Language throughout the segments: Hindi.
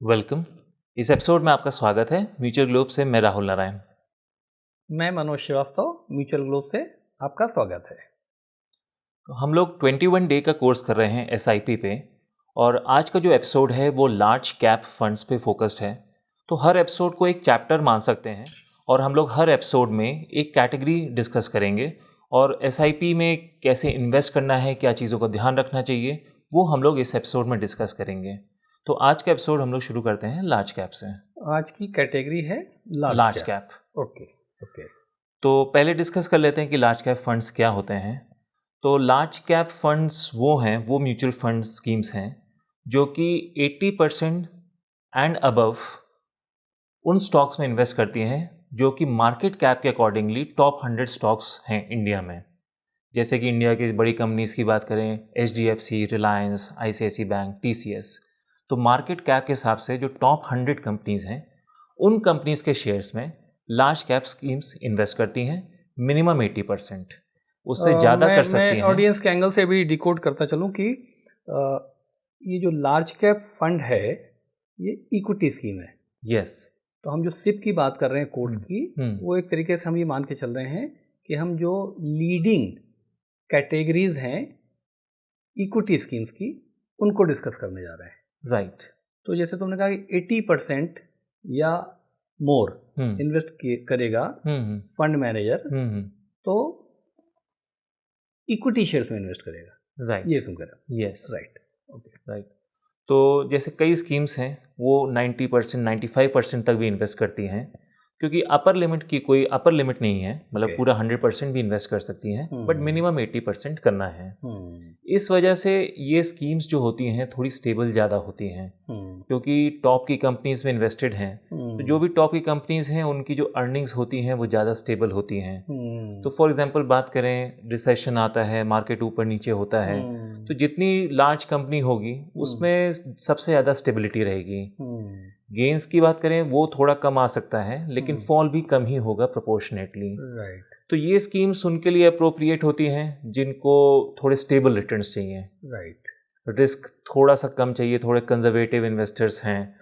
वेलकम। इस एपिसोड में आपका स्वागत है। म्यूचुअल ग्लोब से मैं राहुल नारायण। मैं मनोज श्रीवास्तव, म्यूचुअल ग्लोब से आपका स्वागत है। हम लोग 21 डे का कोर्स कर रहे हैं SIP पे, और आज का जो एपिसोड है वो लार्ज कैप फंड्स पे फोकस्ड है। तो हर एपिसोड को एक चैप्टर मान सकते हैं, और हम लोग हर एपिसोड में एक कैटेगरी डिस्कस करेंगे, और SIP में कैसे इन्वेस्ट करना है, क्या चीज़ों का ध्यान रखना चाहिए, वो हम लोग इस एपिसोड में डिस्कस करेंगे। तो आज का एपिसोड हम लोग शुरू करते हैं लार्ज कैप से। आज की कैटेगरी है लार्ज कैप। ओके। तो पहले डिस्कस कर लेते हैं कि लार्ज कैप फंड्स क्या होते हैं। तो लार्ज कैप फंड्स वो म्यूचुअल फंड स्कीम्स हैं जो कि 80% एंड अबव उन स्टॉक्स में इन्वेस्ट करती हैं जो कि मार्केट कैप के अकॉर्डिंगली टॉप 100 स्टॉक्स हैं इंडिया में। जैसे कि इंडिया की बड़ी कंपनीज की बात करें, HDFC, Reliance, ICICI bank, TCS। तो मार्केट कैप के हिसाब से जो टॉप 100 कंपनीज हैं, उन कंपनीज के शेयर्स में लार्ज कैप स्कीम्स इन्वेस्ट करती हैं। मिनिमम 80%, उससे ज़्यादा कर सकती मैं हैं। ऑडियंस के एंगल से भी डिकोड करता चलूं कि ये जो लार्ज कैप फंड है ये इक्विटी स्कीम है। यस। तो हम जो सिप की बात कर रहे हैं कोर्स की, वो एक तरीके से हम ये मान के चल रहे हैं कि हम जो लीडिंग कैटेगरीज हैं इक्विटी स्कीम्स की, उनको डिस्कस करने जा रहे हैं। राइट। तो जैसे तुमने कहा कि 80% या मोर इन्वेस्ट करेगा फंड मैनेजर, तो इक्विटी शेयर्स में इन्वेस्ट करेगा। राइट। ये तुम करें। यस। राइट। ओके। राइट। तो जैसे कई स्कीम्स हैं वो 90%, 95% तक भी इन्वेस्ट करती हैं, क्योंकि अपर लिमिट की कोई अपर लिमिट नहीं है। मतलब पूरा 100% भी इन्वेस्ट कर सकती हैं, बट मिनिमम 80% करना है। इस वजह से ये स्कीम्स जो होती हैं थोड़ी स्टेबल ज़्यादा होती हैं, क्योंकि टॉप की कंपनीज में इन्वेस्टेड हैं। तो जो भी टॉप की कंपनीज हैं उनकी जो अर्निंग्स होती हैं वो ज़्यादा स्टेबल होती हैं। तो फॉर एग्जांपल बात करें, रिसेशन आता है, मार्केट ऊपर नीचे होता है, तो जितनी लार्ज कंपनी होगी उसमें सबसे ज़्यादा स्टेबिलिटी रहेगी। गेंस की बात करें वो थोड़ा कम आ सकता है, लेकिन फॉल भी कम ही होगा प्रोपोर्शनेटली। राइट। तो ये स्कीम्स उनके लिए अप्रोप्रिएट होती हैं जिनको थोड़े स्टेबल रिटर्न्स चाहिए। राइट। रिस्क थोड़ा सा कम चाहिए, थोड़े कंजर्वेटिव इन्वेस्टर्स हैं,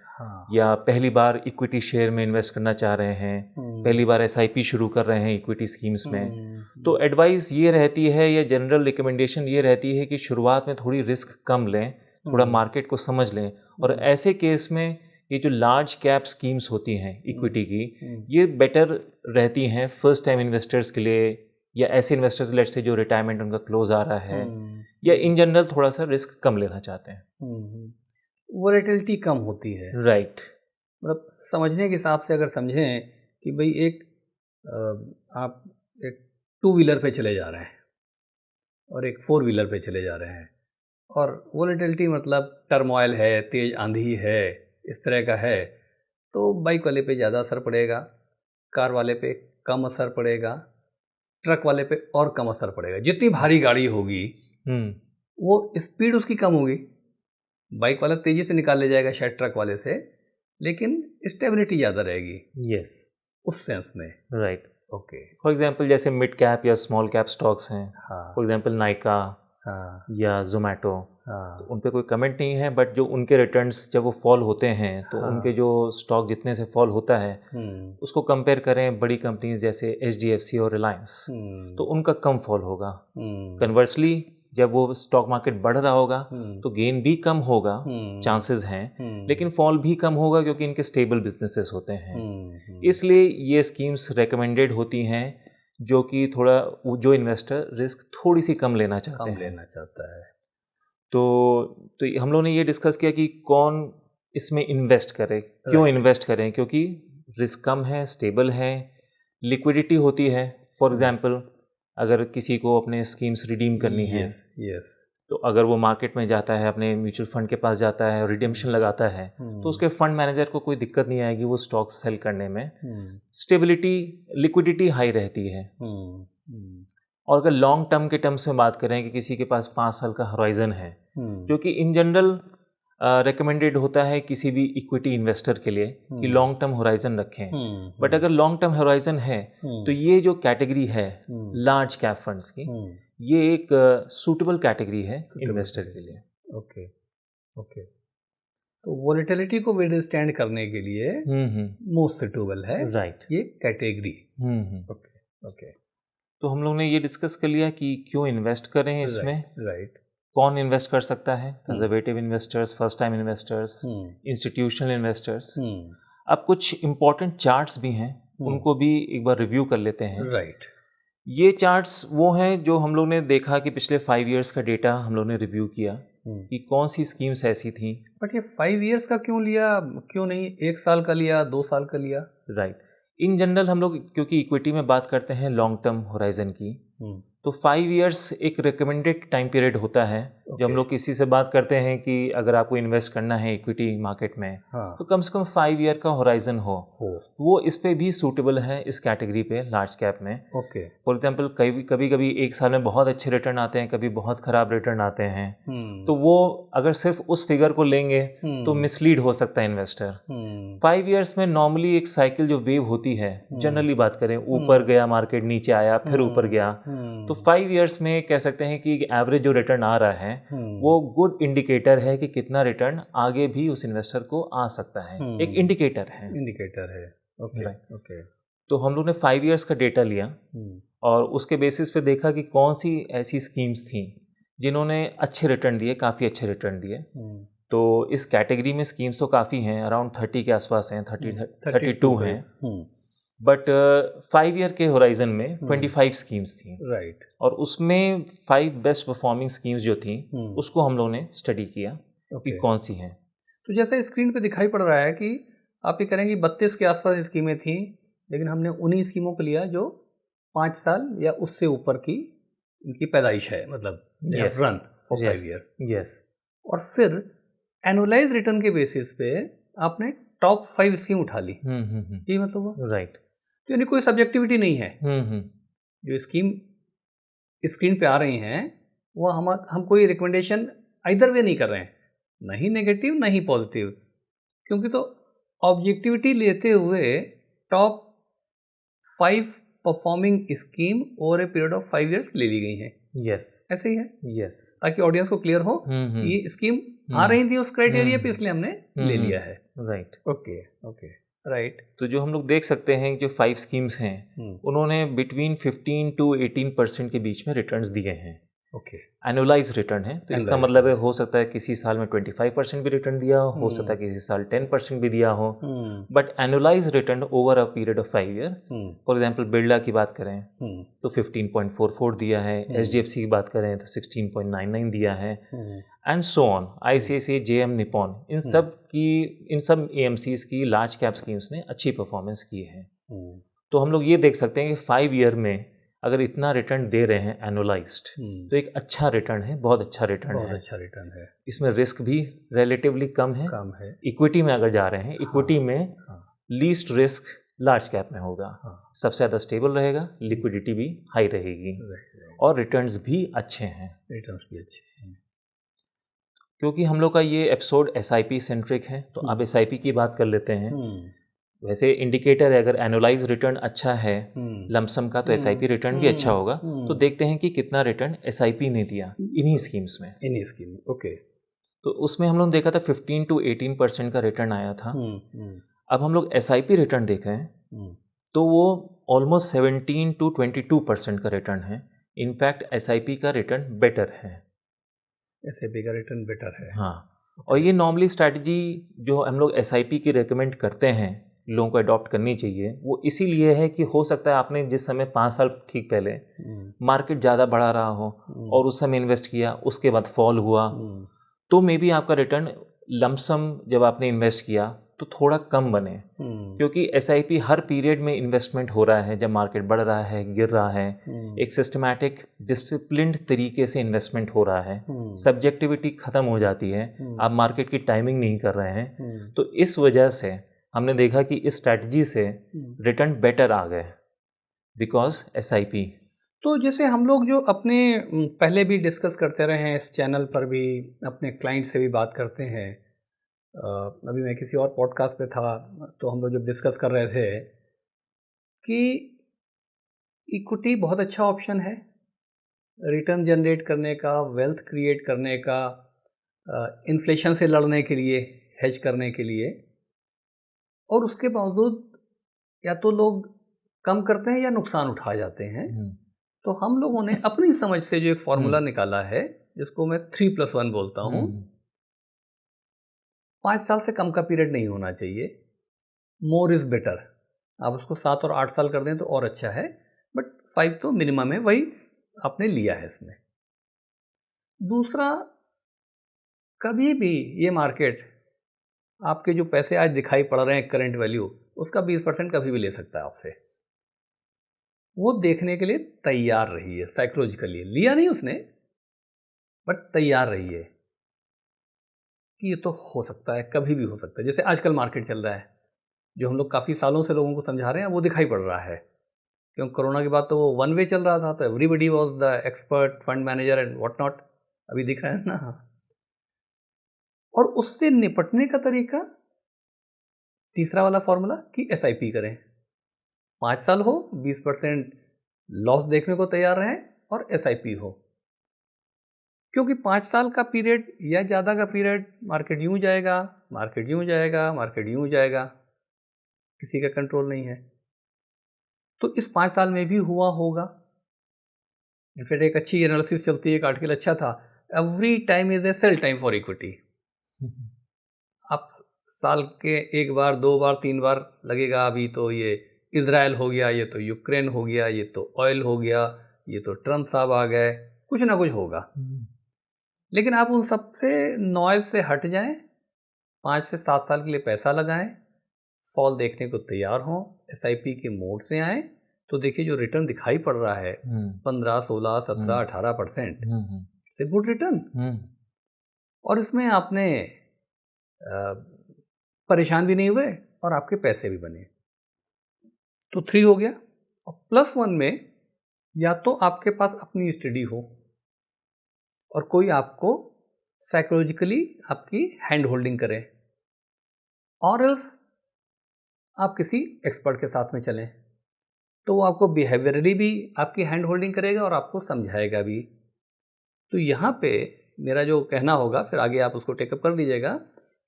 या पहली बार इक्विटी शेयर में इन्वेस्ट करना चाह रहे हैं, पहली बार SIP शुरू कर रहे हैं इक्विटी स्कीम्स में। तो एडवाइस ये रहती है, या जनरल रिकमेंडेशन ये रहती है कि शुरुआत में थोड़ी रिस्क कम लें, थोड़ा मार्केट को समझ लें। और ऐसे केस में ये जो लार्ज कैप स्कीम्स होती हैं इक्विटी की, ये बेटर रहती हैं फर्स्ट टाइम इन्वेस्टर्स के लिए, या ऐसे इन्वेस्टर्स लेट से जो रिटायरमेंट उनका क्लोज आ रहा है, या इन जनरल थोड़ा सा रिस्क कम लेना चाहते हैं। वोलेटिलिटी कम होती है। राइट। मतलब समझने के हिसाब से अगर समझें कि भाई आप एक 2 व्हीलर पे चले जा रहे हैं और एक 4 व्हीलर पे चले जा रहे हैं, और वोलेटिलिटी मतलब टर्मोइल है, तेज आंधी है, इस तरह का है, तो बाइक वाले पे ज़्यादा असर पड़ेगा, कार वाले पे कम असर पड़ेगा, ट्रक वाले पे और कम असर पड़ेगा। जितनी भारी गाड़ी होगी वो स्पीड उसकी कम होगी, बाइक वाला तेज़ी से निकाल ले जाएगा शायद ट्रक वाले से, लेकिन स्टेबिलिटी ज़्यादा रहेगी। यस। उस सेंस में। राइट। ओके। फॉर एग्जांपल जैसे मिड कैप या स्मॉल कैप स्टॉक्स हैं, फॉर एग्जांपल नाइका या जोमेटो, तो उन पे कोई कमेंट नहीं है, बट जो उनके रिटर्न्स जब वो फॉल होते हैं तो उनके जो स्टॉक जितने से फॉल होता है उसको कंपेयर करें बड़ी कंपनीज जैसे HDFC और रिलायंस, तो उनका कम फॉल होगा। कन्वर्सली जब वो स्टॉक मार्केट बढ़ रहा होगा तो गेन भी कम होगा, चांसेस हैं, लेकिन फॉल भी कम होगा क्योंकि इनके स्टेबल बिजनेसेस होते हैं। इसलिए ये स्कीम्स रेकमेंडेड होती हैं जो कि थोड़ा जो इन्वेस्टर रिस्क थोड़ी सी कम लेना चाहता है। तो हम लोगों ने ये डिस्कस किया कि कौन इसमें इन्वेस्ट करे, क्यों इन्वेस्ट करें, क्योंकि रिस्क कम है, स्टेबल है, लिक्विडिटी होती है। फॉर एग्जांपल अगर किसी को अपने स्कीम्स रिडीम करनी है, तो अगर वो मार्केट में जाता है, अपने म्यूचुअल फंड के पास जाता है और रिडेम्पशन लगाता है, तो उसके फंड मैनेजर को कोई दिक्कत नहीं आएगी वो स्टॉक सेल करने में। स्टेबिलिटी, लिक्विडिटी हाई रहती है। और अगर लॉन्ग टर्म के टर्म्स में बात करें कि किसी के पास 5 साल का हॉराइजन है, जो कि इन जनरल रिकमेंडेड होता है किसी भी इक्विटी इन्वेस्टर के लिए कि लॉन्ग टर्म होराइजन रखें। बट अगर लॉन्ग टर्म होराइजन है तो ये जो कैटेगरी है लार्ज कैप फंड्स की, ये एक सूटेबल कैटेगरी है इन्वेस्टर के लिए। ओके। तो वोलेटिलिटी को विदस्टैंड करने के लिए मोस्ट सुटेबल है राइट ये कैटेगरी। Okay okay. तो हम लोग ने ये डिस्कस कर लिया कि क्यों इन्वेस्ट करें इसमें, राइट, कौन इन्वेस्ट कर सकता है, conservative investors, first time investors, institutional investors. अब कुछ इम्पोर्टेंट चार्ट्स भी हैं, उनको भी एक बार रिव्यू कर लेते हैं। राइट। ये चार्ट्स वो हैं जो हम लोग ने देखा कि पिछले 5 इयर्स का डेटा हम लोग ने रिव्यू किया कि कौन सी स्कीम्स ऐसी थी। बट ये 5 इयर्स का क्यों लिया, क्यों नहीं 1 साल का लिया, 2 साल का लिया? राइट। इन जनरल हम लोग क्योंकि इक्विटी में बात करते हैं लॉन्ग टर्म होराइजन की, तो 5 इयर्स एक रिकमेंडेड टाइम पीरियड होता है। जब हम लोग किसी से बात करते हैं कि अगर आपको इन्वेस्ट करना है इक्विटी मार्केट में, तो कम से कम 5 ईयर का होराइजन हो। वो इस पे भी सूटेबल है इस कैटेगरी पे, लार्ज कैप में। ओके। फॉर एग्जांपल कभी कभी एक साल में बहुत अच्छे रिटर्न आते हैं, कभी बहुत खराब रिटर्न आते हैं। तो वो अगर सिर्फ उस फिगर को लेंगे तो मिसलीड हो सकता है इन्वेस्टर। 5 इयर्स में नॉर्मली एक साइकिल जो वेव होती है, जनरली बात करें, ऊपर गया मार्केट, नीचे आया, फिर ऊपर गया, तो 5 इयर्स में कह सकते हैं कि एवरेज जो रिटर्न आ रहा है वो गुड इंडिकेटर है कि कितना रिटर्न आगे भी उस इन्वेस्टर को आ सकता है। एक इंडिकेटर है। Okay Right. ओके। तो हम लोग ने 5 इयर्स का डेटा लिया और उसके बेसिस पे देखा कि कौन सी ऐसी स्कीम्स थी जिन्होंने अच्छे रिटर्न दिए, काफ़ी अच्छे रिटर्न दिए। तो इस कैटेगरी में स्कीम्स तो काफ़ी हैं, अराउंड 30 के आसपास हैं, 32 हैं। बट 5 ईयर के होराइजन में 25 स्कीम्स थी। राइट। और उसमें 5 बेस्ट परफॉर्मिंग स्कीम्स जो थी उसको हम लोगों ने स्टडी किया कि कौन सी हैं। तो जैसे स्क्रीन पे दिखाई पड़ रहा है कि आप ये करेंगे 32 के आसपास स्कीमें थी, लेकिन हमने उन्हीं स्कीमों को लिया जो 5 साल या उससे ऊपर की इनकी पैदाइश है, मतलब रन फॉर 5 इयर्स। यस। और फिर एनुअलाइज रिटर्न के बेसिस पे आपने टॉप 5 स्कीम उठा ली। ये मतलब राइट। तो यानी कोई सब्जेक्टिविटी नहीं है। जो स्कीम स्क्रीन पे आ रही हैं वो हम कोई रिकमेंडेशन इधर वे नहीं कर रहे हैं, नहीं नेगेटिव नहीं पॉजिटिव, क्योंकि तो ऑब्जेक्टिविटी लेते हुए top 5 performing scheme over a period of 5 years ले ली गई हैं। यस, ऐसे ही है। यस। ताकि ऑडियंस को क्लियर हो कि ये स्कीम आ रही थी उस क्राइटेरिया पे, इसलिए हमने ले लिया है। राइट। Okay okay. राइट। तो जो हम लोग देख सकते हैं जो 5 स्कीम्स हैं उन्होंने बिटवीन 15 to 18% के बीच में रिटर्न्स दिए हैं। ओके। एनुअलाइज रिटर्न है, तो इसका मतलब है हो सकता है किसी साल में 25% भी रिटर्न दिया हो सकता है किसी साल 10% भी दिया हो, but annualise return over a period of 5 year. For example Birla की बात करें तो 15.44 दिया है, HDFC की बात करें तो 16.99 दिया है, and so on. ICICI, JM, Nippon, इन सब AMCs की लार्ज कैप स्कीम्स ने अच्छी परफॉर्मेंस की है। तो हम लोग ये देख सकते हैं कि 5 ईयर में अगर इतना रिटर्न दे रहे हैं एनुअलाइज्ड, तो एक अच्छा रिटर्न है, बहुत अच्छा रिटर्न है। इसमें रिस्क भी रिलेटिवली कम है। इक्विटी में अगर जा रहे हैं, इक्विटी में लीस्ट रिस्क लार्ज कैप में होगा, सबसे ज़्यादा स्टेबल रहेगा, लिक्विडिटी भी हाई रहेगी और रिटर्न्स भी अच्छे हैं। क्योंकि हम लोग का ये एपिसोड SIP सेंट्रिक है, तो अब SIP की बात कर लेते हैं। वैसे इंडिकेटर है, अगर एनुअलाइज रिटर्न अच्छा है लमसम का तो SIP रिटर्न भी अच्छा होगा। तो देखते हैं कि कितना रिटर्न SIP ने दिया इन्हीं स्कीम्स में। ओके। तो उसमें हम लोग देखा था 15 to 18% का रिटर्न आया था। अब हम लोग SIP रिटर्न देख रहे हैं तो वो ऑलमोस्ट 17 to 22% का रिटर्न है। इनफैक्ट SIP का रिटर्न बेटर है। हाँ, और ये नॉर्मली स्ट्रैटेजी जो हम लोग SIP की रेकमेंड करते हैं लोगों को अडॉप्ट करनी चाहिए, वो इसीलिए है कि हो सकता है आपने जिस समय 5 साल ठीक पहले मार्केट ज़्यादा बढ़ा रहा हो और उस समय इन्वेस्ट किया, उसके बाद फॉल हुआ, तो मे बी आपका रिटर्न लमसम जब आपने इन्वेस्ट किया तो थोड़ा कम बने। क्योंकि SIP हर पीरियड में इन्वेस्टमेंट हो रहा है, जब मार्केट बढ़ रहा है, गिर रहा है, एक सिस्टमैटिक डिसिप्लिन्ड तरीके से इन्वेस्टमेंट हो रहा है, सब्जेक्टिविटी ख़त्म हो जाती है, आप मार्केट की टाइमिंग नहीं कर रहे हैं। तो इस वजह से हमने देखा कि इस स्ट्रैटेजी से रिटर्न बेटर आ गए बिकॉज SIP। तो जैसे हम लोग जो अपने पहले भी डिस्कस करते रहे हैं, इस चैनल पर भी अपने क्लाइंट से भी बात करते हैं, अभी मैं किसी और पॉडकास्ट पे था तो हम लोग जब डिस्कस कर रहे थे कि इक्विटी बहुत अच्छा ऑप्शन है रिटर्न जनरेट करने का, वेल्थ क्रिएट करने का, इन्फ्लेशन से लड़ने के लिए हेज करने के लिए, और उसके बावजूद या तो लोग कम करते हैं या नुकसान उठा जाते हैं। तो हम लोगों ने अपनी समझ से जो एक फॉर्मूला निकाला है, जिसको मैं 3+1 बोलता हूँ, 5 साल से कम का पीरियड नहीं होना चाहिए। मोर इज़ बेटर। आप उसको 7 और 8 साल कर दें तो और अच्छा है, बट 5 तो मिनिमम है, वही आपने लिया है इसमें। दूसरा, कभी भी ये मार्केट आपके जो पैसे आज दिखाई पड़ रहे हैं करंट वैल्यू, उसका 20% कभी भी ले सकता है आपसे। वो देखने के लिए तैयार रहिए, साइकोलॉजिकली। लिया नहीं उसने, बट तैयार रहिए कि ये तो हो सकता है, कभी भी हो सकता है। जैसे आजकल मार्केट चल रहा है, जो हम लोग काफ़ी सालों से लोगों को समझा रहे हैं, वो दिखाई पड़ रहा है। क्योंकि कोरोना के बाद तो वो वन वे चल रहा था, तो everybody was the expert fund manager and what not. अभी दिख रहा है ना। और उससे निपटने का तरीका, तीसरा वाला फॉर्मूला, कि SIP करें। 5 साल हो, 20% लॉस देखने को तैयार रहें, और SIP हो। क्योंकि 5 साल का पीरियड या ज़्यादा का पीरियड, मार्केट यूँ जाएगा, मार्केट यूँ जाएगा, मार्केट यूँ जाएगा, किसी का कंट्रोल नहीं है। तो इस 5 साल में भी हुआ होगा। इनफैक्ट एक अच्छी एनालिसिस चलती है, एक आर्टिकल अच्छा था, every time is a sale time for equity. आप साल के 1 बार, 2 बार, 3 बार लगेगा, अभी तो ये इजराइल हो गया, ये तो यूक्रेन हो गया, ये तो ऑयल हो गया, ये तो ट्रम्प साहब आ गए, कुछ ना कुछ होगा। लेकिन आप उन सब से नॉइज़ से हट जाएं, 5 से 7 साल के लिए पैसा लगाएं, फॉल देखने को तैयार हों, SIP के मोड से आएँ, तो देखिए जो रिटर्न दिखाई पड़ रहा है 15, 16, 17, 18%, इट्स ए गुड रिटर्न। और इसमें आपने परेशान भी नहीं हुए और आपके पैसे भी बने। तो 3 हो गया। और +1 में या तो आपके पास अपनी स्टडी हो और कोई आपको साइकोलॉजिकली आपकी हैंड होल्डिंग करे, और एल्स आप किसी एक्सपर्ट के साथ में चलें, तो वो आपको बिहेवियरली भी आपकी हैंड होल्डिंग करेगा और आपको समझाएगा भी। तो यहाँ पे मेरा जो कहना होगा, फिर आगे आप उसको टेकअप कर लीजिएगा,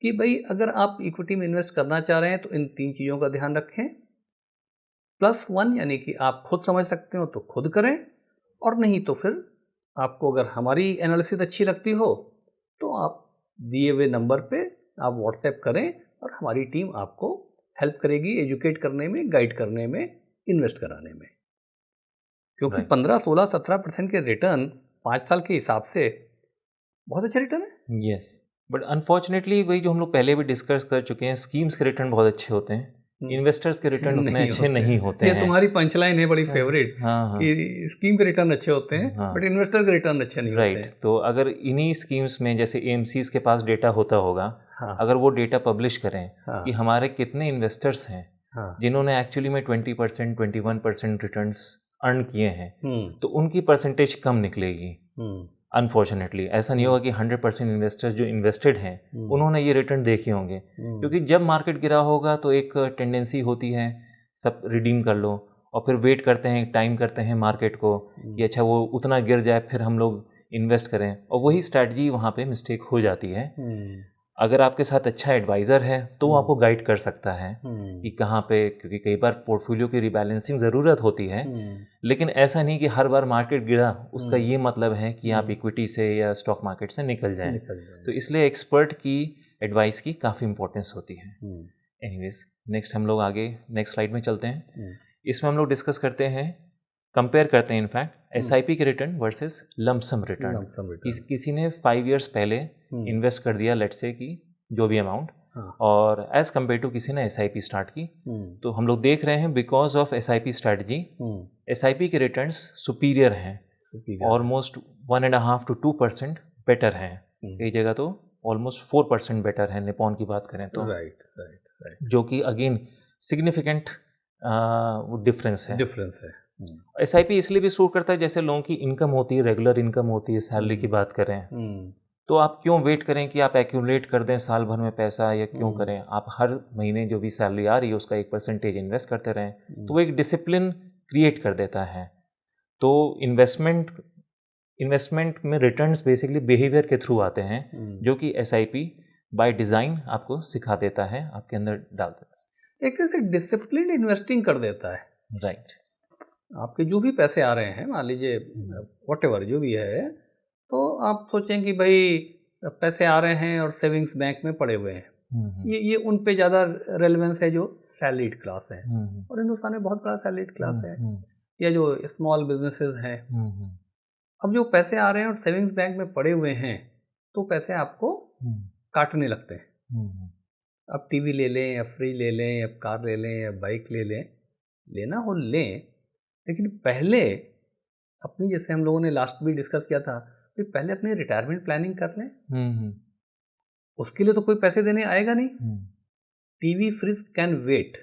कि भाई अगर आप इक्विटी में इन्वेस्ट करना चाह रहे हैं तो इन 3 चीज़ों का ध्यान रखें। +1 यानी कि आप खुद समझ सकते हो तो खुद करें, और नहीं तो फिर आपको अगर हमारी एनालिसिस अच्छी लगती हो तो आप दिए हुए नंबर पे आप व्हाट्सएप करें, और हमारी टीम आपको हेल्प करेगी एजुकेट करने में, गाइड करने में, इन्वेस्ट कराने में। क्योंकि 15, 16, 17% के रिटर्न 5 साल के हिसाब से बहुत अच्छा रिटर्न है। यस, बट अनफॉर्चुनेटली वही जो हम लोग पहले भी डिस्कस कर चुके हैं, स्कीम्स के रिटर्न बहुत अच्छे होते हैं, इन्वेस्टर्स के रिटर्न उतने अच्छे नहीं होते हैं। ये तुम्हारी पंचलाइन है बड़ी फेवरेट, कि स्कीम के रिटर्न अच्छे होते हैं, बट इन्वेस्टर के रिटर्न अच्छे नहीं होते हैं। तो अगर इन्हीं स्कीम्स में जैसे AMCs के पास डेटा होता होगा, अगर वो डेटा पब्लिश करें कि हमारे कितने इन्वेस्टर्स हैं जिन्होंने एक्चुअली में 20%, 21% रिटर्न्स अर्न किए हैं, तो उनकी परसेंटेज कम निकलेगी। अनफॉर्चुनेटली ऐसा नहीं होगा कि 100% इन्वेस्टर्स जो इन्वेस्टेड हैं उन्होंने ये रिटर्न देखे होंगे, क्योंकि जब मार्केट गिरा होगा तो एक टेंडेंसी होती है सब रिडीम कर लो, और फिर वेट करते हैं, टाइम करते हैं मार्केट को कि अच्छा वो उतना गिर जाए फिर हम लोग इन्वेस्ट करें, और वही स्ट्रैटेजी वहाँ पे मिस्टेक हो जाती है। अगर आपके साथ अच्छा एडवाइज़र है तो वो आपको गाइड कर सकता है कि कहाँ पे, क्योंकि कई बार पोर्टफोलियो की रिबैलेंसिंग ज़रूरत होती है, लेकिन ऐसा नहीं कि हर बार मार्केट गिरा उसका ये मतलब है कि आप इक्विटी से या स्टॉक मार्केट से निकल जाएं। तो इसलिए एक्सपर्ट की एडवाइस की काफ़ी इंपॉर्टेंस होती है। एनीवेज, नेक्स्ट हम लोग आगे नेक्स्ट स्लाइड में चलते हैं। इसमें हम लोग डिस्कस करते हैं, कंपेयर करते हैं इनफैक्ट SIP के रिटर्न वर्सेस लमसम रिटर्न। किसी ने 5 इयर्स पहले इन्वेस्ट कर दिया, लेट्स से कि जो भी अमाउंट, और एज कम्पेयर टू किसी ने SIP स्टार्ट की, तो हम लोग देख रहे हैं because of SIP strategy SIP के रिटर्न्स सुपीरियर हैं, ऑलमोस्ट 1.5 to 2% बेटर हैं, कई जगह तो ऑलमोस्ट 4% बेटर है निपॉन की बात करें तो, जो कि अगेन सिग्निफिकेंट डिफरेंस है। SIP इसलिए भी सूट करता है जैसे लोगों की इनकम होती है, रेगुलर इनकम होती है, सैलरी की बात करें तो आप क्यों वेट करें कि आप एक्यूमुलेट कर दें साल भर में पैसा, या क्यों करें, आप हर महीने जो भी सैलरी आ रही है उसका 1% इन्वेस्ट करते रहें, तो वो एक डिसिप्लिन क्रिएट कर देता है। तो इन्वेस्टमेंट में रिटर्न्स बेसिकली बिहेवियर के थ्रू आते हैं, जो कि SIP बाय डिज़ाइन आपको सिखा देता है, आपके अंदर डाल देता है, एक तरह से डिसिप्लिन इन्वेस्टिंग कर देता है। राइट। आपके जो भी पैसे आ रहे हैं, मान लीजिए व्हाटएवर जो भी है, तो आप सोचें कि भाई पैसे आ रहे हैं और सेविंग्स बैंक में पड़े हुए हैं, ये उन पे ज़्यादा रेलेवेंस है जो सैलरीड क्लास है, और हिंदुस्तान में बहुत बड़ा सैलरीड क्लास है, या जो स्मॉल बिजनेसेस हैं। अब जो पैसे आ रहे हैं और सेविंग्स बैंक में पड़े हुए हैं, तो पैसे आपको काटने लगते हैं। अब टीवी ले लें या फ्रिज ले लें या कार ले लें या बाइक ले लें, लेना हो लें, लेकिन पहले अपनी, जैसे हम लोगों ने लास्ट भी डिस्कस किया था, कि पहले अपनी रिटायरमेंट प्लानिंग कर लें। उसके लिए तो कोई पैसे देने आएगा नहीं। TV fridge can wait,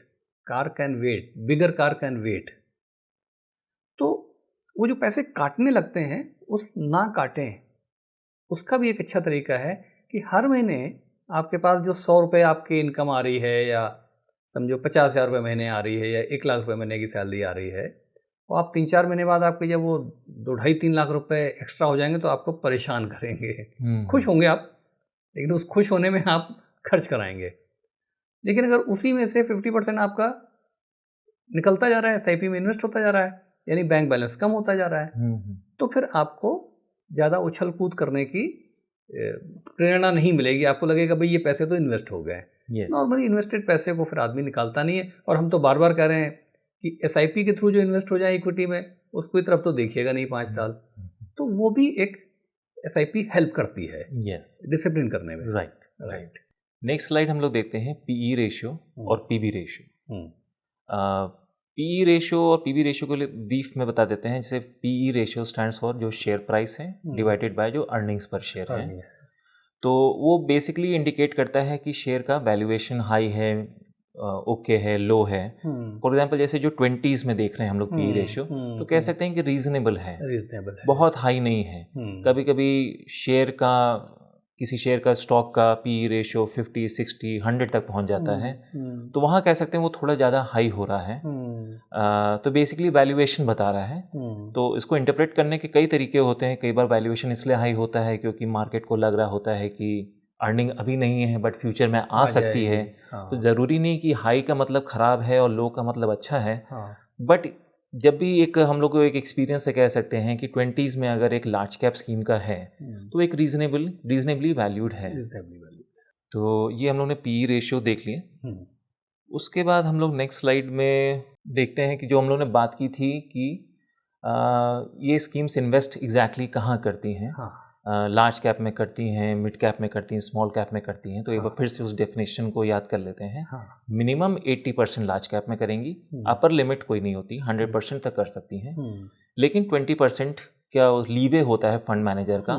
car can wait, bigger car can wait. तो वो जो पैसे काटने लगते हैं, उस ना काटें, उसका भी एक अच्छा तरीका है कि हर महीने आपके पास जो 100 रुपये आपकी इनकम आ रही है, या समझो 50,000 रुपये महीने आ रही है, या 1 लाख रुपये महीने की सैलरी आ रही है, तो आप 3-4 महीने बाद आपके जब वो 2-2.5-3 लाख रुपए एक्स्ट्रा हो जाएंगे, तो आपको परेशान करेंगे। खुश होंगे आप, लेकिन उस खुश होने में आप खर्च कराएंगे। लेकिन अगर उसी में से 50% आपका निकलता जा रहा है, SIP में इन्वेस्ट होता जा रहा है, यानी बैंक बैलेंस कम होता जा रहा है, तो फिर आपको ज़्यादा उछल कूद करने की प्रेरणा नहीं मिलेगी। आपको लगेगा भाई ये पैसे तो इन्वेस्ट हो गए। नॉर्मली इन्वेस्टेड पैसे को फिर आदमी निकालता नहीं है। और हम तो बार बार कह रहे हैं कि SIP के थ्रू जो इन्वेस्ट हो जाए इक्विटी में, उसकी तरफ तो देखिएगा नहीं 5 साल। तो वो भी एक SIP हेल्प करती है डिसिप्लिन करने में। राइट। नेक्स्ट स्लाइड हम लोग देखते हैं PE रेशियो और PB रेशियो। PE रेशियो और PB रेशियो के लिए ब्रीफ में बता देते हैं। जैसे PE रेशियो स्टैंड्स फॉर जो शेयर प्राइस है डिवाइडेड बाय जो अर्निंग्स पर शेयर है। तो वो बेसिकली इंडिकेट करता है कि शेयर का वैल्यूएशन हाई है, ओके है, लो है। फॉर एग्जांपल जैसे जो 20s में देख रहे हैं हम लोग PE रेशियो, तो कह सकते हैं कि रीजनेबल है, बहुत हाई नहीं है। कभी कभी किसी शेयर का स्टॉक का PE रेशियो 50, 60, 100 तक पहुंच जाता है, तो वहाँ कह सकते हैं वो थोड़ा ज़्यादा हाई हो रहा है। तो बेसिकली वैल्यूएशन बता रहा है। तो इसको इंटरप्रेट करने के कई तरीके होते हैं। कई बार वैल्यूएशन इसलिए हाई होता है क्योंकि मार्केट को लग रहा होता है कि अर्निंग अभी नहीं है बट फ्यूचर में आ सकती है। तो ज़रूरी नहीं कि हाई का मतलब ख़राब है और लो का मतलब अच्छा है। बट जब भी एक हम लोग को एक एक्सपीरियंस से कह सकते हैं कि 20s में अगर एक लार्ज कैप स्कीम का है तो एक रीजनेबली वैल्यूड है। तो ये हम लोग ने PE रेशियो देख लिए। उसके बाद हम लोग नेक्स्ट स्लाइड में देखते हैं कि जो हम लोग ने बात की थी कि ये स्कीम्स इन्वेस्ट एग्जैक्टली कहाँ करती हैं। लार्ज कैप में करती हैं, मिड कैप में करती हैं, स्मॉल कैप में करती हैं। तो एक बार फिर से उस डेफिनेशन को याद कर लेते हैं। मिनिमम 80% लार्ज कैप में करेंगी, अपर लिमिट कोई नहीं होती, 100% तक कर सकती हैं। लेकिन 20% क्या लीवे होता है फंड मैनेजर का।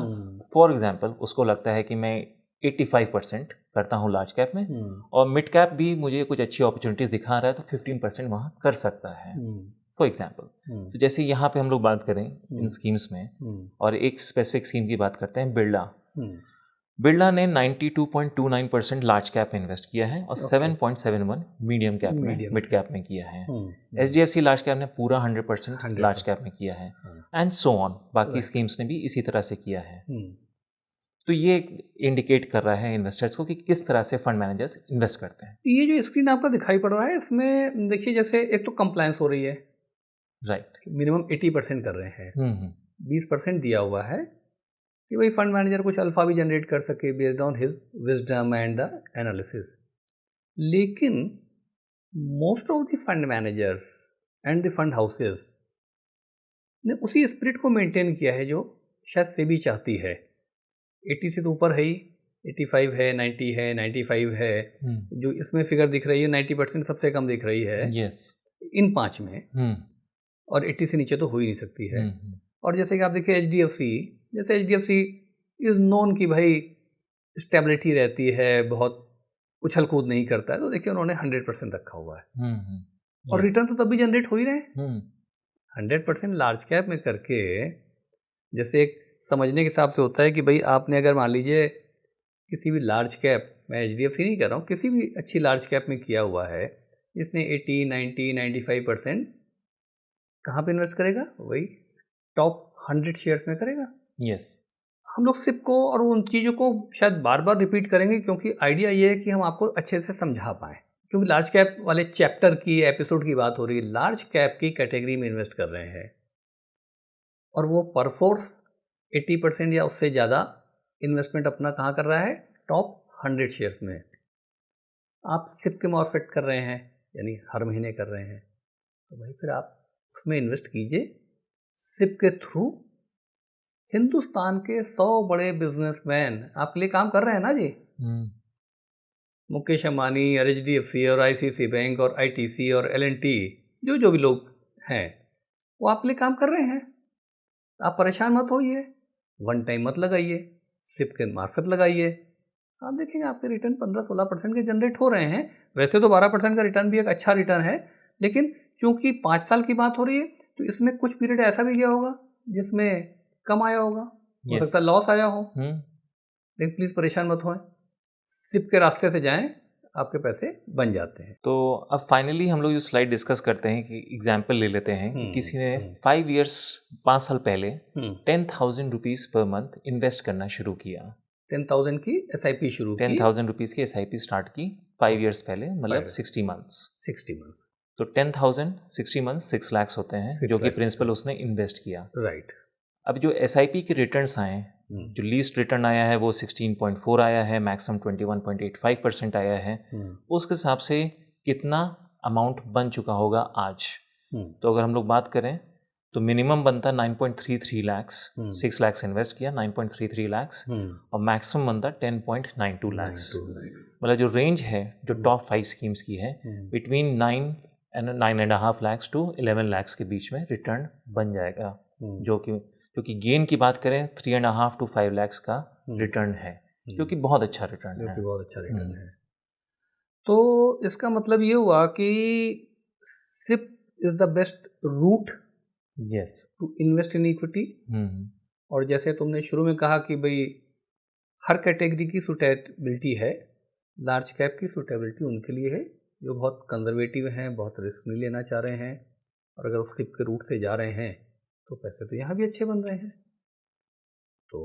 फॉर एग्जाम्पल उसको लगता है कि मैं 85% करता हूँ लार्ज कैप में, और मिड कैप भी मुझे कुछ अच्छी अपॉर्चुनिटीज़ दिखा रहा है, तो 15% वहाँ कर सकता है। फॉर एग्जाम्पल तो जैसे यहाँ पे हम लोग बात करें इन स्कीम्स में, और एक स्पेसिफिक स्कीम की बात करते हैं, बिरला ने 92.29% लार्ज कैप में इन्वेस्ट किया है और 7.71 मीडियम कैप में, मिड कैप में किया है। HDFC लार्ज कैप ने पूरा 100% लार्ज कैप में किया है, एंड सो ऑन। बाकी स्कीम्स ने भी इसी तरह से किया है। तो ये इंडिकेट कर रहा है इन्वेस्टर्स को कि किस तरह से फंड मैनेजर्स इन्वेस्ट करते हैं। ये जो स्क्रीन आपका दिखाई पड़ रहा है, इसमें देखिए जैसे एक तो कंप्लायंस हो रही है, राइट, मिनिमम 80% कर रहे हैं। 20% दिया हुआ है कि भाई फंड मैनेजर कुछ अल्फा भी जनरेट कर सके based on his wisdom and the analysis. लेकिन most of the fund managers and the fund houses ने उसी स्पिरिट को मेंटेन किया है जो शायद सेबी चाहती है। 80 से तो ऊपर है ही, 85 है, 90 है, 95 है। जो इसमें फिगर दिख रही है 90% सबसे कम दिख रही है इन 5 में, और 80 से नीचे तो हो ही नहीं सकती है। और जैसे कि आप देखिए HDFC इज नोन कि भाई स्टेबिलिटी रहती है, बहुत उछल कूद नहीं करता है, तो देखिए उन्होंने 100% रखा हुआ है। और रिटर्न तो तब भी जनरेट हो ही रहे हैं। 100% लार्ज कैप में करके, जैसे एक समझने के हिसाब से होता है कि भाई आपने अगर मान लीजिए किसी भी लार्ज कैप, मैं HDFC नहीं कर रहा हूँ, किसी भी अच्छी लार्ज कैप में किया हुआ है, इसने 80, 90, 95% कहाँ पे इन्वेस्ट करेगा? वही टॉप 100 शेयर्स में करेगा। हम लोग सिप को और उन चीज़ों को शायद बार बार रिपीट करेंगे, क्योंकि आइडिया ये है कि हम आपको अच्छे से समझा पाएँ। क्योंकि लार्ज कैप वाले चैप्टर की एपिसोड की बात हो रही है, लार्ज कैप की कैटेगरी में इन्वेस्ट कर रहे हैं और वो परफोर्स 80% या उससे ज़्यादा इन्वेस्टमेंट अपना कहाँ कर रहा है, टॉप 100 शेयर्स में। आप सिप के मॉर्फेट कर रहे हैं, यानी हर महीने कर रहे हैं, तो भाई फिर आप उसमें इन्वेस्ट कीजिए। सिप के थ्रू हिंदुस्तान के 100 बड़े बिजनेसमैन आपके लिए काम कर रहे हैं ना जी। मुकेश अंबानी और HDFC और ICICI बैंक और ITC और L&T, जो भी लोग हैं वो आपके लिए काम कर रहे हैं। आप परेशान मत होइए, वन टाइम मत लगाइए, सिप के मार्फत लगाइए। आप देखेंगे आपके रिटर्न 15-16% के जनरेट हो रहे हैं। वैसे तो 12% का रिटर्न भी एक अच्छा रिटर्न है, लेकिन चूंकि 5 साल की बात हो रही है तो इसमें कुछ पीरियड ऐसा भी गया होगा जिसमें कम आया होगा, हो सकता है लॉस आया हो। लेकिन प्लीज़ परेशान मत होएं, सिप के रास्ते से जाएं, आपके पैसे बन जाते हैं। तो अब फाइनली हम लोग जो स्लाइड डिस्कस करते हैं कि एग्जाम्पल ले लेते हैं कि किसी ने 5 साल पहले 10,000 रुपीज़ पर मंथ इन्वेस्ट करना शुरू किया। 10,000 की SIP शुरू की, 10,000 रुपीज़ की SIP स्टार्ट की 5 ईयर्स पहले, मतलब 60 मंथ्स। तो 10,000 60 मंथ्स 6 लाख होते हैं, जो कि प्रिंसिपल उसने इन्वेस्ट किया। राइट। अब जो SIP के रिटर्न्स आए, जो लीस्ट रिटर्न आया है वो 16.4 आया है, मैक्सिमम 21.85% आया है। उस हिसाब से कितना अमाउंट बन चुका होगा आज? तो अगर हम लोग बात करें तो मिनिमम बनता 9.33 लाख्स, 6 लाख्स इन्वेस्ट किया, 9.33 लाख्स, और मैक्सिमम बनता 10.92 लाख्स। मतलब जो रेंज है जो टॉप 5 स्कीम्स की है, बिटवीन 9.5 लाख्स टू 11 लाख्स के बीच में रिटर्न बन जाएगा, जो कि गेन की बात करें 3.5 to 5 लाख्स का रिटर्न है, जो कि बहुत अच्छा रिटर्न है। तो इसका मतलब ये हुआ कि SIP is the best route to invest in equity. और जैसे तुमने शुरू में कहा कि भाई हर कैटेगरी की सूटेबिलिटी है, लार्ज कैप की सूटेबिलिटी उनके लिए है जो बहुत कंजर्वेटिव हैं, बहुत रिस्क नहीं लेना चाह रहे हैं, और अगर सिप के रूट से जा रहे हैं तो पैसे तो यहाँ भी अच्छे बन रहे हैं। तो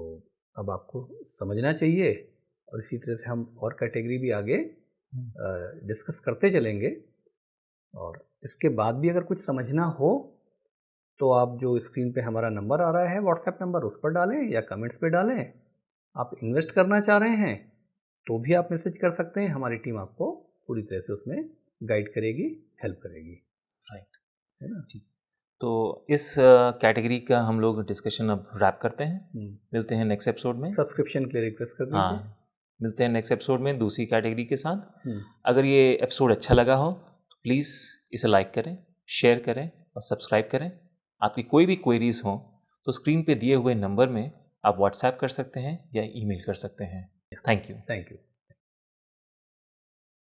अब आपको समझना चाहिए, और इसी तरह से हम और कैटेगरी भी आगे डिस्कस करते चलेंगे। और इसके बाद भी अगर कुछ समझना हो तो आप जो स्क्रीन पे हमारा नंबर आ रहा है, व्हाट्सएप नंबर, उस पर डालें या कमेंट्स पे डालें। आप इन्वेस्ट करना चाह रहे हैं तो भी आप मैसेज कर सकते हैं, हमारी टीम आपको पूरी तरह से उसमें गाइड करेगी, हेल्प करेगी। राइट, है ना जी। तो इस कैटेगरी का हम लोग डिस्कशन अब रैप करते हैं। मिलते हैं नेक्स्ट एपिसोड में। सब्सक्रिप्शन के लिए रिक्वेस्ट कर दीजिए। हाँ, मिलते हैं नेक्स्ट एपिसोड में दूसरी कैटेगरी के साथ। अगर ये एपिसोड अच्छा लगा हो तो प्लीज़ इसे लाइक करें, शेयर करें और सब्सक्राइब करें। आपकी कोई भी क्वेरीज हो तो स्क्रीन पे दिए हुए नंबर में आप व्हाट्सएप कर सकते हैं या ईमेल कर सकते हैं। Thank you.